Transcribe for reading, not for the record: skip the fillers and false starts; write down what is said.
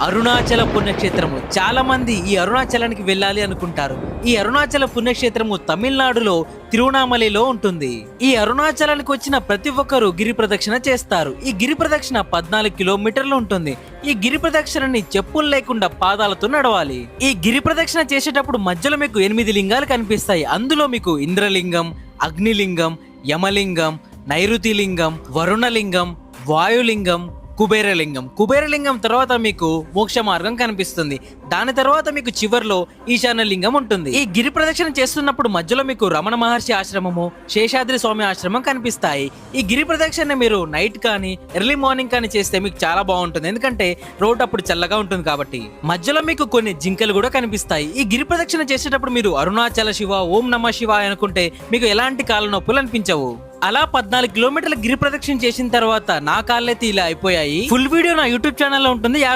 అరుణాచల పుణ్యక్షేత్రము. చాలా మంది ఈ అరుణాచలానికి వెళ్ళాలి అనుకుంటారు. ఈ అరుణాచల పుణ్యక్షేత్రము తమిళనాడులో తిరువణామలలో ఉంటుంది. ఈ అరుణాచలానికి వచ్చిన ప్రతి ఒక్కరూ గిరి ప్రదక్షిణ చేస్తారు. ఈ గిరి ప్రదక్షిణ 14 కిలోమీటర్లు ఉంటుంది. ఈ గిరి ప్రదక్షిణని చెప్పులు లేకుండా పాదాలతో నడవాలి. ఈ గిరి ప్రదక్షిణ చేసేటప్పుడు మధ్యలో మీకు 8 లింగాలు కనిపిస్తాయి. అందులో మీకు ఇంద్రలింగం, అగ్నిలింగం, యమలింగం, నైరుతిలింగం, వరుణలింగం, వాయులింగం, కుబేరలింగం తర్వాత మీకు మోక్ష మార్గం కనిపిస్తుంది. దాని తర్వాత మీకు చివర్లో ఈశాన్య లింగం ఉంటుంది. ఈ గిరి ప్రదక్షిణ చేస్తున్నప్పుడు మధ్యలో మీకు రమణ మహర్షి ఆశ్రమము, శేషాద్రి స్వామి ఆశ్రమం కనిపిస్తాయి. ఈ గిరి ప్రదక్షిణ మీరు నైట్ కానీ ఎర్లీ మార్నింగ్ కానీ చేస్తే మీకు చాలా బాగుంటుంది. ఎందుకంటే రోడ్ అప్పుడు చల్లగా ఉంటుంది కాబట్టి. మధ్యలో మీకు కొన్ని జింకలు కూడా కనిపిస్తాయి. ఈ గిరి ప్రదక్షిణ చేసేటప్పుడు మీరు అరుణాచల శివ, ఓం నమ శివ అనుకుంటే మీకు ఎలాంటి కాళ్ళ నొప్పులు అనిపించవు. అలా 14 కిలోమీటర్ల గిరి ప్రదక్షిణ చేసిన తర్వాత నా కాళ్ళైతే ఇలా అయిపోయాయి. ఫుల్ వీడియో నా యూట్యూబ్ ఛానల్లో ఉంటుంది.